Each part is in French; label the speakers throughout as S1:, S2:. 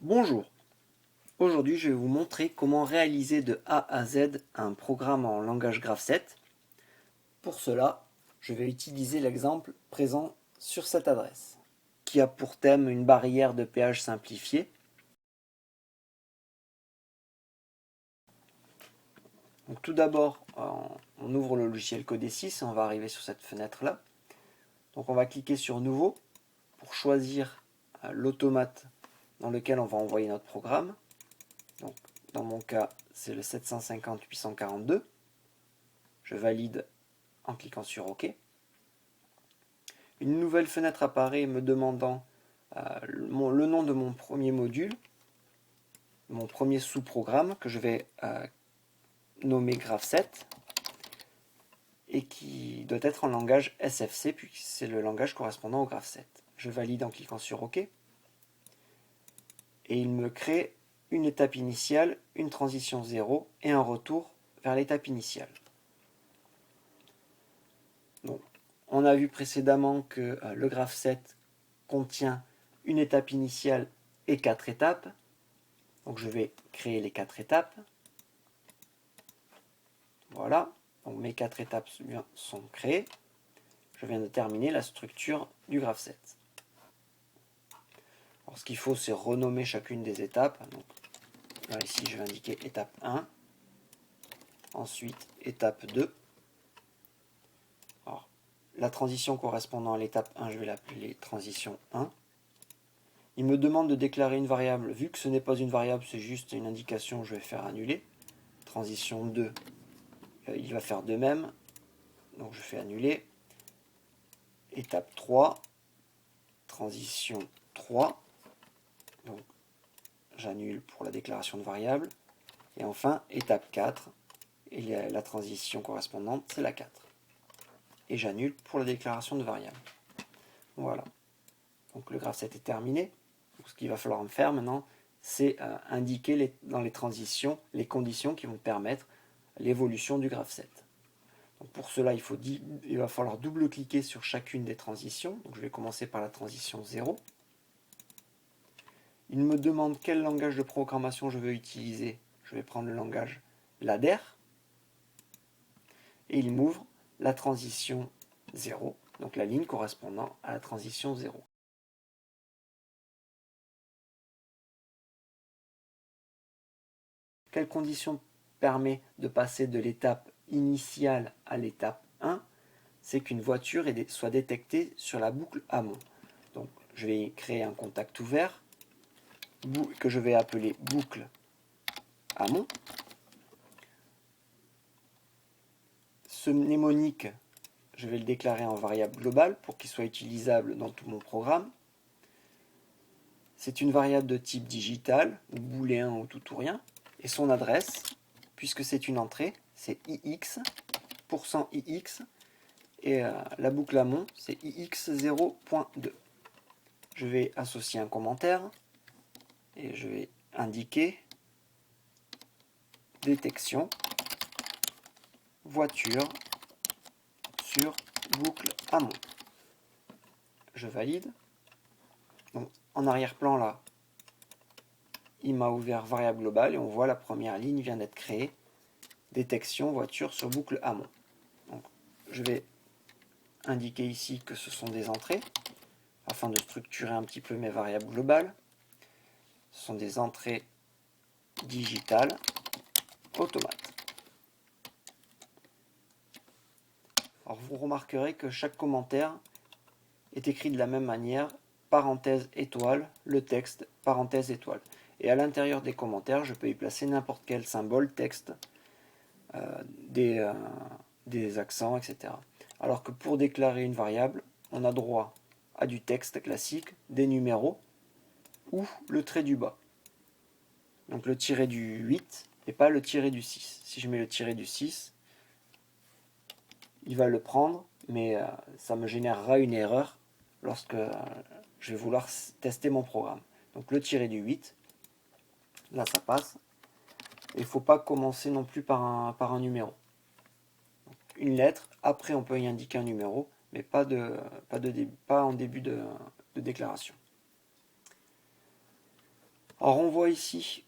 S1: Bonjour, aujourd'hui je vais vous montrer comment réaliser de A à Z un programme en langage Graph7. Pour cela, je vais utiliser l'exemple présent sur cette adresse, qui a pour thème une barrière de péage simplifiée. Donc, tout d'abord, on ouvre le logiciel Codesys et on va arriver sur cette fenêtre-là. Donc on va cliquer sur Nouveau pour choisir l'automate dans lequel on va envoyer notre programme. Donc, dans mon cas, c'est le 750-842. Je valide en cliquant sur OK. Une nouvelle fenêtre apparaît me demandant le nom de mon premier module, mon premier sous-programme que je vais nommer Graph7 et qui doit être en langage SFC puisque c'est le langage correspondant au Graph7. Je valide en cliquant sur OK et il me crée une étape initiale, une transition 0 et un retour vers l'étape initiale. Donc, on a vu précédemment que le Graph7 contient une étape initiale et 4 étapes. Donc je vais créer les 4 étapes. Voilà, donc mes 4 étapes sont créées. Je viens de terminer la structure du Graph7. Alors ce qu'il faut, c'est renommer chacune des étapes. Donc, là, ici, je vais indiquer étape 1. Ensuite, étape 2. Alors, la transition correspondant à l'étape 1, je vais l'appeler transition 1. Il me demande de déclarer une variable. Vu que ce n'est pas une variable, c'est juste une indication, je vais faire annuler. Transition 2, il va faire de même. Donc je fais annuler. Étape 3, transition 3. Donc j'annule pour la déclaration de variable. Et enfin, étape 4, et la transition correspondante, c'est la 4. Et j'annule pour la déclaration de variable. Voilà. Donc le Graph7 est terminé. Donc, ce qu'il va falloir me faire maintenant, c'est indiquer dans les transitions les conditions qui vont permettre l'évolution du Graph7. Donc pour cela, il va falloir double-cliquer sur chacune des transitions. Donc je vais commencer par la transition 0. Il me demande quel langage de programmation je veux utiliser. Je vais prendre le langage ladder. Et il m'ouvre la transition 0, donc la ligne correspondant à la transition 0. Quelle condition permet de passer de l'étape initiale à l'étape 1? C'est qu'une voiture soit détectée sur la boucle amont. Donc je vais créer un contact ouvert que je vais appeler boucle amont. Ce mnémonique, je vais le déclarer en variable globale pour qu'il soit utilisable dans tout mon programme. C'est une variable de type digital, ou booléen ou tout ou rien. Et son adresse, puisque c'est une entrée, c'est ix, %ix, et la boucle amont, c'est ix0.2. Je vais associer un commentaire, et je vais indiquer détection voiture sur boucle amont. Je valide. Donc, en arrière-plan, là, il m'a ouvert variable globale et on voit la première ligne vient d'être créée. Détection voiture sur boucle amont. Donc, je vais indiquer ici que ce sont des entrées afin de structurer un petit peu mes variables globales. Ce sont des entrées digitales automates. Alors vous remarquerez que chaque commentaire est écrit de la même manière, parenthèse étoile, le texte, parenthèse étoile. Et à l'intérieur des commentaires, je peux y placer n'importe quel symbole, texte, des accents, etc. Alors que pour déclarer une variable, on a droit à du texte classique, des numéros, ou le trait du bas. Donc le tiré du 8 et pas le tiré du 6. Si je mets le tiré du 6, il va le prendre, mais ça me générera une erreur lorsque je vais vouloir tester mon programme. Donc le tiré du 8, là ça passe. Il ne faut pas commencer non plus par un numéro. Donc, une lettre, après on peut y indiquer un numéro, mais pas en début de déclaration. Alors on voit ici,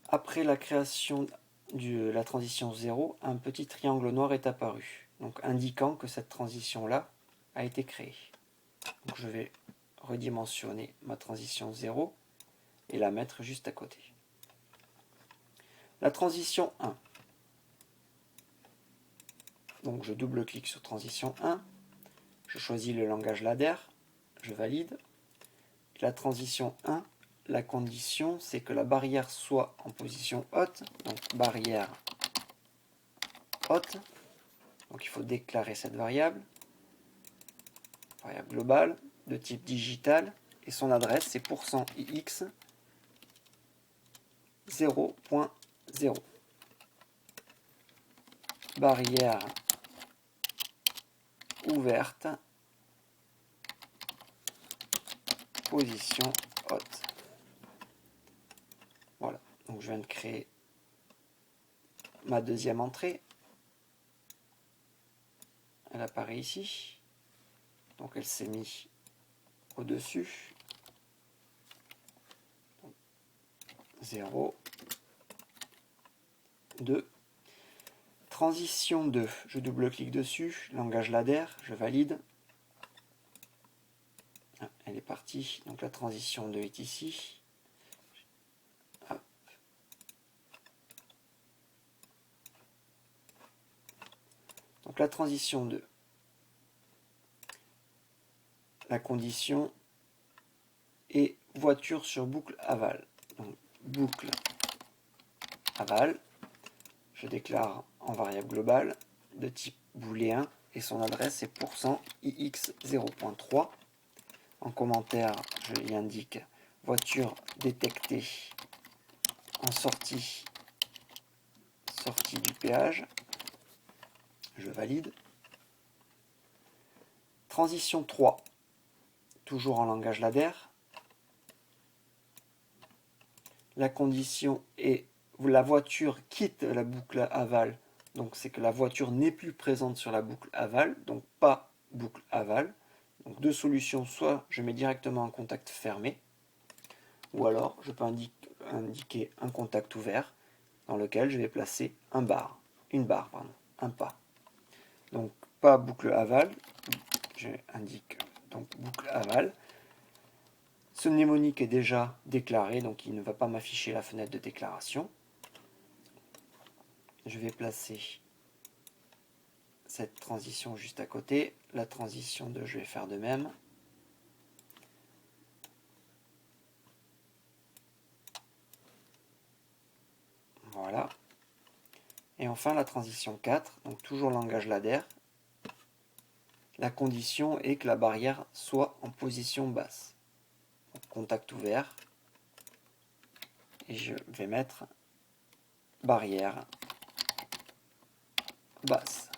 S1: après la création de la transition 0, un petit triangle noir est apparu, donc indiquant que cette transition-là a été créée. Donc je vais redimensionner ma transition 0 et la mettre juste à côté. La transition 1. Donc je double-clique sur transition 1, je choisis le langage ladder, je valide. La transition 1, la condition c'est que la barrière soit en position haute, donc barrière haute. Donc il faut déclarer cette variable globale de type digital, et son adresse c'est %ix 0.0. Barrière ouverte, position haute. Voilà, donc je viens de créer ma deuxième entrée. Elle apparaît ici. Donc elle s'est mise au-dessus. 0, 2. Transition 2, je double-clique dessus, langage ladder, je valide. Elle est partie, donc la transition 2 est ici. Hop. Donc la transition 2. La condition est voiture sur boucle aval. Donc boucle aval, je déclare en variable globale de type booléen et son adresse est %ix 0.3. En commentaire, je y indique voiture détectée en sortie du péage. Je valide. Transition 3, toujours en langage ladder. La condition est la voiture quitte la boucle aval, donc c'est que la voiture n'est plus présente sur la boucle aval, donc pas boucle aval. Donc deux solutions, soit je mets directement un contact fermé, ou alors je peux indiquer un contact ouvert dans lequel je vais placer un pas. Donc pas boucle aval, j'indique donc boucle aval. Ce mnémonique est déjà déclaré, donc il ne va pas m'afficher la fenêtre de déclaration. Je vais placer cette transition juste à côté. La transition 2, je vais faire de même. Voilà. Et enfin la transition 4, donc toujours langage ladder. La condition est que la barrière soit en position basse. Donc, contact ouvert. Et je vais mettre barrière basse.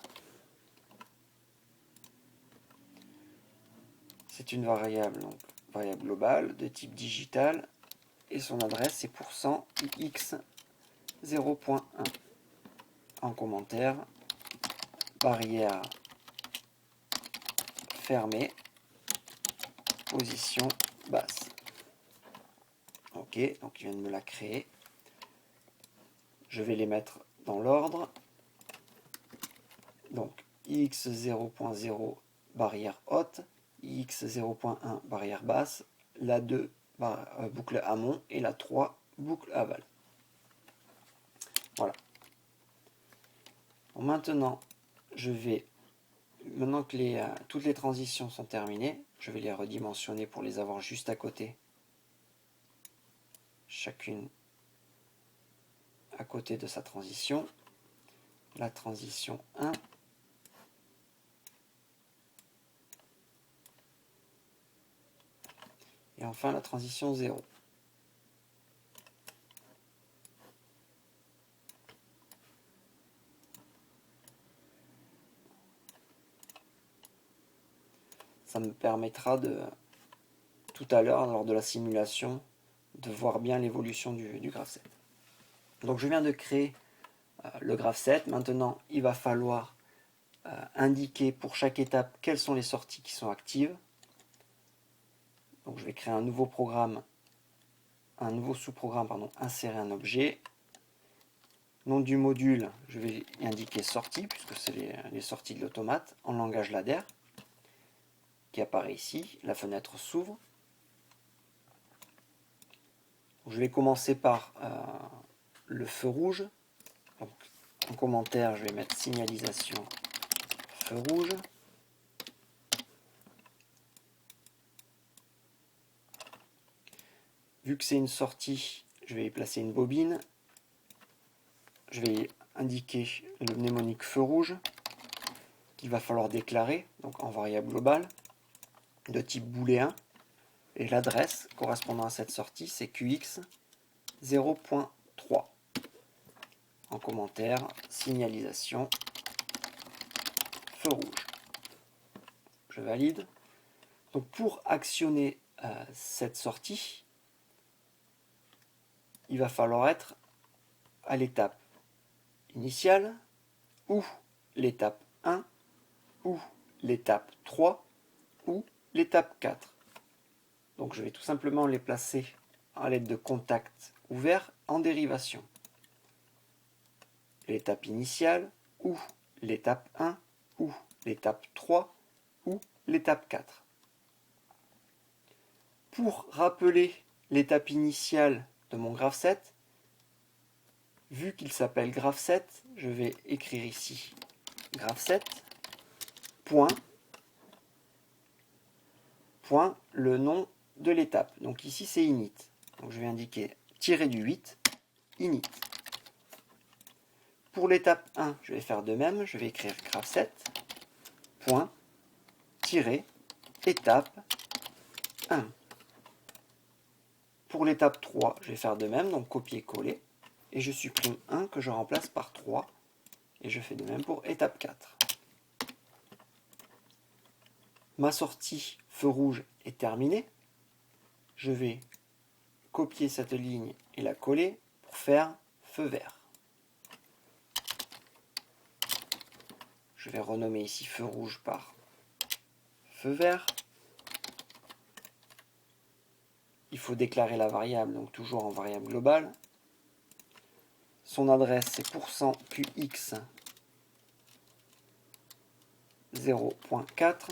S1: C'est une variable, donc variable globale de type digital. Et son adresse c'est %ix 0.1. En commentaire, barrière fermée, position basse. Ok, donc il vient de me la créer. Je vais les mettre dans l'ordre. Donc ix 0.0 barrière haute, ix 0.1 barrière basse, la 2 boucle amont et la 3 boucle aval. Voilà. Bon, maintenant, maintenant que toutes les transitions sont terminées, je vais les redimensionner pour les avoir juste à côté. Chacune à côté de sa transition. La transition 1. Et enfin la transition 0. Ça me permettra tout à l'heure, lors de la simulation, de voir bien l'évolution du graph 7. Donc je viens de créer le graph 7. Maintenant, il va falloir indiquer pour chaque étape quelles sont les sorties qui sont actives. Donc je vais créer un nouveau programme un nouveau sous-programme, insérer un objet. Nom du module, je vais y indiquer sortie, puisque c'est les sorties de l'automate, en langage ladder, qui apparaît ici. La fenêtre s'ouvre. Je vais commencer par le feu rouge. Donc, en commentaire, je vais mettre signalisation feu rouge. Vu que c'est une sortie, je vais y placer une bobine. Je vais indiquer le mnémonique feu rouge qu'il va falloir déclarer, donc en variable globale, de type booléen. Et l'adresse correspondant à cette sortie, c'est QX 0.3. En commentaire, signalisation feu rouge. Je valide. Donc pour actionner cette sortie, il va falloir être à l'étape initiale, ou l'étape 1, ou l'étape 3, ou l'étape 4. Donc je vais tout simplement les placer à l'aide de contacts ouverts en dérivation. L'étape initiale, ou l'étape 1, ou l'étape 3, ou l'étape 4. Pour rappeler l'étape initiale de mon graph7, vu qu'il s'appelle graph7, je vais écrire ici graph7, point, le nom de l'étape. Donc ici c'est init. Donc je vais indiquer tiré du 8, init. Pour l'étape 1, je vais faire de même, je vais écrire graph7, point, tiré, étape 1. Pour l'étape 3, je vais faire de même, donc copier-coller, et je supprime 1 que je remplace par 3, et je fais de même pour étape 4. Ma sortie feu rouge est terminée. Je vais copier cette ligne et la coller pour faire feu vert. Je vais renommer ici feu rouge par feu vert. Il faut déclarer la variable, donc toujours en variable globale. Son adresse c'est %QX 0.4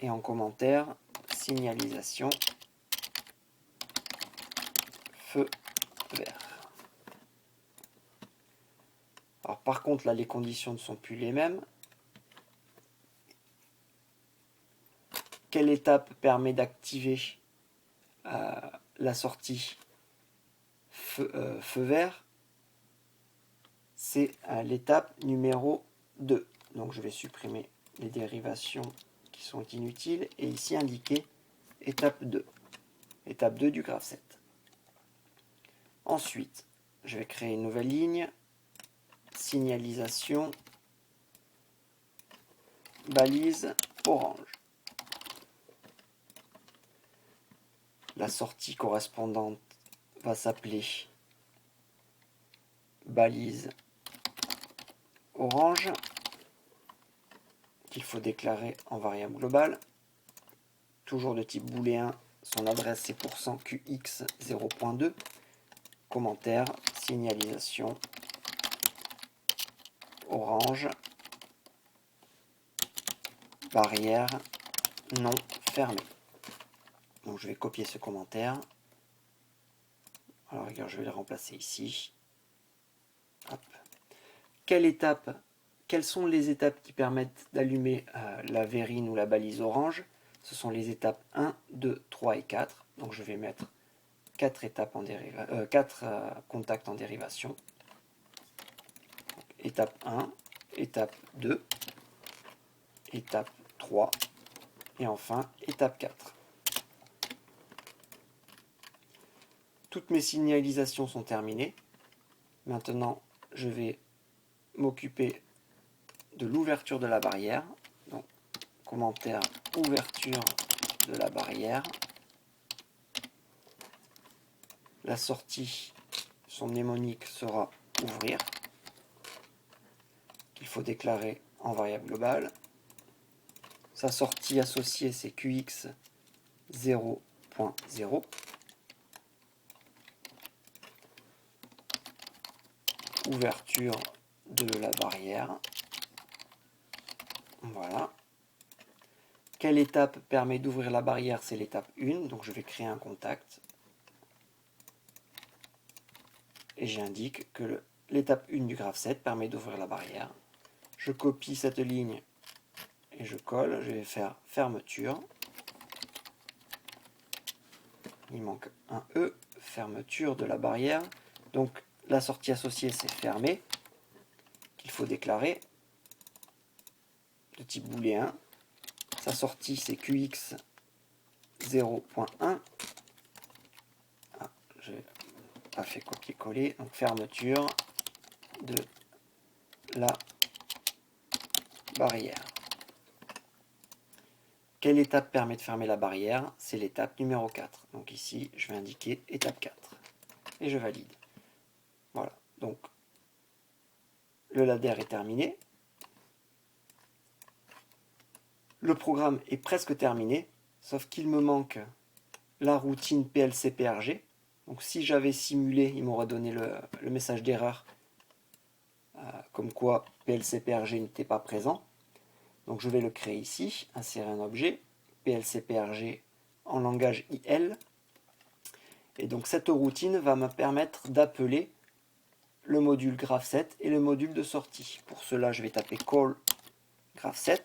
S1: et en commentaire, signalisation feu vert. Alors par contre là les conditions ne sont plus les mêmes. Quelle étape permet d'activer la sortie feu vert? C'est l'étape numéro 2. Donc je vais supprimer les dérivations qui sont inutiles et ici indiquer étape 2. Étape 2 du graph7. Ensuite, je vais créer une nouvelle ligne. Signalisation balise orange. La sortie correspondante va s'appeler balise orange, qu'il faut déclarer en variable globale. Toujours de type booléen, son adresse c'est %QX 0.2. Commentaire, signalisation orange, barrière non fermée. Donc je vais copier ce commentaire. Alors regarde, je vais le remplacer ici. Hop. Quelles sont les étapes qui permettent d'allumer la verrine ou la balise orange? Ce sont les étapes 1, 2, 3 et 4. Donc je vais mettre 4 contacts en dérivation. Donc, étape 1, étape 2, étape 3 et enfin étape 4. Toutes mes signalisations sont terminées. Maintenant, je vais m'occuper de l'ouverture de la barrière. Donc, commentaire ouverture de la barrière. La sortie, son mnémonique sera ouvrir, qu'il faut déclarer en variable globale. Sa sortie associée, c'est QX 0.0. ouverture de la barrière. Voilà. Quelle étape permet d'ouvrir la barrière? C'est l'étape 1, donc je vais créer un contact. Et j'indique que l'étape 1 du graphe 7 permet d'ouvrir la barrière. Je copie cette ligne et je colle. Je vais faire fermeture. Il manque un E, fermeture de la barrière. Donc la sortie associée c'est fermé, qu'il faut déclarer, de type booléen. Sa sortie c'est QX 0.1. Ah, je n'ai pas fait copier-coller. Donc fermeture de la barrière. Quelle étape permet de fermer la barrière? C'est l'étape numéro 4. Donc ici, je vais indiquer étape 4. Et je valide. Voilà. Donc, le ladder est terminé. Le programme est presque terminé, sauf qu'il me manque la routine PLC-PRG. Donc si j'avais simulé, il m'aurait donné le message d'erreur comme quoi PLC-PRG n'était pas présent. Donc je vais le créer ici, insérer un objet, PLC-PRG en langage IL. Et donc cette routine va me permettre d'appeler le module graph7 et le module de sortie. Pour cela, je vais taper call graph7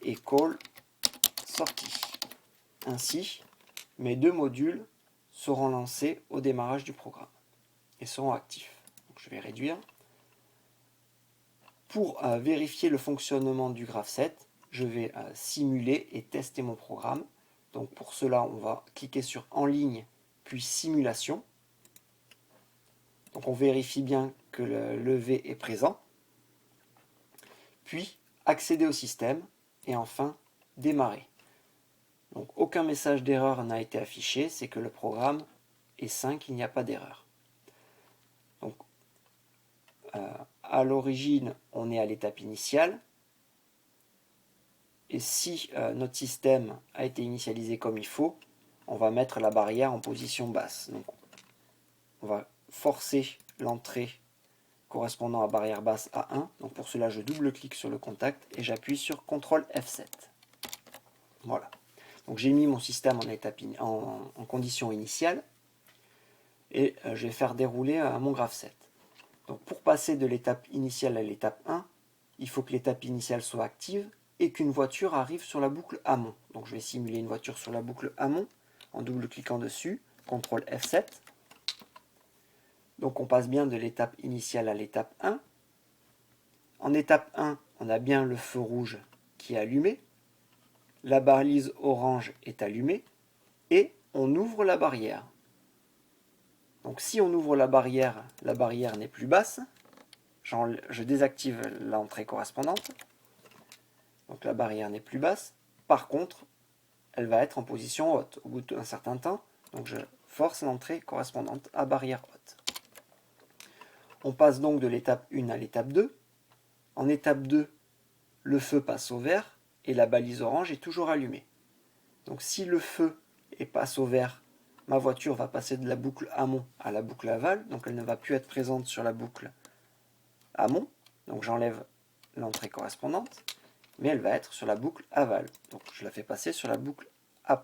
S1: et call sortie. Ainsi, mes deux modules seront lancés au démarrage du programme et seront actifs. Donc je vais réduire. Pour vérifier le fonctionnement du graph7, je vais simuler et tester mon programme. Donc pour cela, on va cliquer sur En ligne, puis Simulation. Donc on vérifie bien que le levé est présent. Puis accéder au système et enfin démarrer. Donc aucun message d'erreur n'a été affiché, c'est que le programme est 5, il n'y a pas d'erreur. Donc à l'origine, on est à l'étape initiale. Et si notre système a été initialisé comme il faut, on va mettre la barrière en position basse. Donc on va forcer l'entrée correspondant à barrière basse à 1. Donc pour cela, je double-clique sur le contact et j'appuie sur CTRL F7. Voilà. Donc j'ai mis mon système en condition initiale et je vais faire dérouler mon graph7. Donc pour passer de l'étape initiale à l'étape 1, il faut que l'étape initiale soit active et qu'une voiture arrive sur la boucle amont. Donc je vais simuler une voiture sur la boucle amont en double-cliquant dessus, CTRL F7. Donc on passe bien de l'étape initiale à l'étape 1. En étape 1, on a bien le feu rouge qui est allumé, la balise orange est allumée et on ouvre la barrière. Donc si on ouvre la barrière n'est plus basse. Je désactive l'entrée correspondante. Donc la barrière n'est plus basse. Par contre, elle va être en position haute au bout d'un certain temps. Donc je force l'entrée correspondante à barrière haute. On passe donc de l'étape 1 à l'étape 2. En étape 2, le feu passe au vert et la balise orange est toujours allumée. Donc si le feu passe au vert, ma voiture va passer de la boucle amont à la boucle aval. Donc elle ne va plus être présente sur la boucle amont. Donc j'enlève l'entrée correspondante. Mais elle va être sur la boucle aval. Donc je la fais passer sur la boucle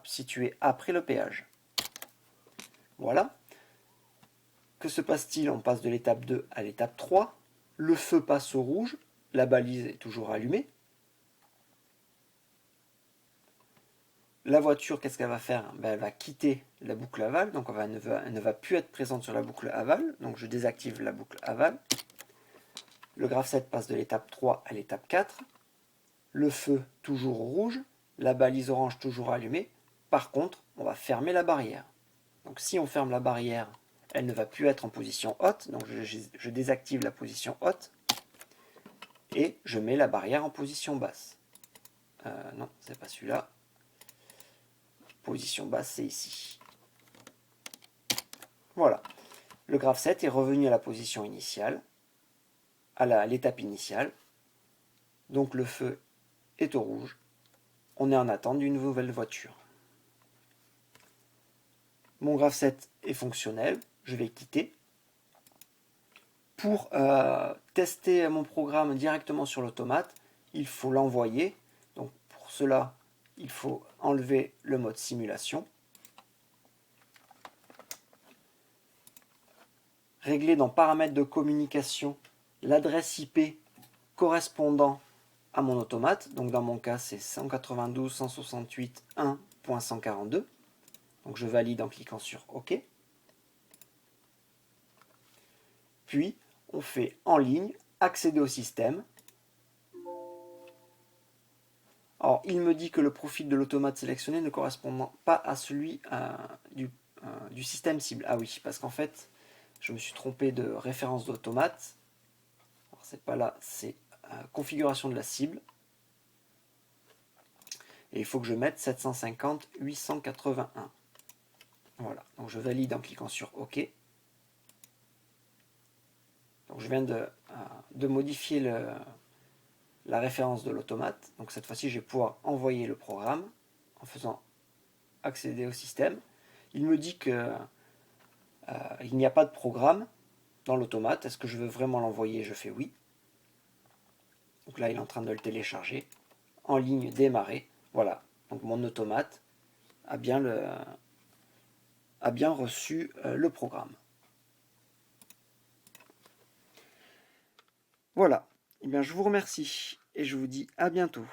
S1: située après le péage. Voilà. Que se passe-t-il? On passe de l'étape 2 à l'étape 3. Le feu passe au rouge, la balise est toujours allumée. La voiture, qu'est-ce qu'elle va faire? Elle va quitter la boucle aval, donc elle ne va plus être présente sur la boucle aval. Donc je désactive la boucle aval. Le graph7 passe de l'étape 3 à l'étape 4. Le feu toujours rouge, la balise orange toujours allumée. Par contre, on va fermer la barrière. Donc si on ferme la barrière, elle ne va plus être en position haute. Donc je désactive la position haute et je mets la barrière en position basse. Non, c'est pas celui-là. Position basse, c'est ici. Voilà. Le graph7 est revenu à la position initiale, à l'étape initiale. Donc le feu est au rouge. On est en attente d'une nouvelle voiture. Mon graph7 est fonctionnel. Je vais quitter. pour tester mon programme directement sur l'automate, il faut l'envoyer. Donc pour cela, il faut enlever le mode simulation. Régler dans paramètres de communication l'adresse IP correspondant à mon automate. Donc dans mon cas, c'est 192.168.1.142. Donc je valide en cliquant sur OK. Puis, on fait en ligne, accéder au système. Alors, il me dit que le profil de l'automate sélectionné ne correspond pas à celui du système cible. Ah oui, parce qu'en fait, je me suis trompé de référence d'automate. Alors, c'est pas là, c'est configuration de la cible. Et il faut que je mette 750.881. Voilà, donc je valide en cliquant sur OK. Donc je viens de modifier la référence de l'automate. Donc cette fois-ci, je vais pouvoir envoyer le programme en faisant accéder au système. Il me dit qu'il n'y a pas de programme dans l'automate. Est-ce que je veux vraiment l'envoyer? Je fais oui. Donc là, il est en train de le télécharger. En ligne, démarrer. Voilà. Donc mon automate a bien reçu le programme. Voilà. Eh bien, je vous remercie et je vous dis à bientôt.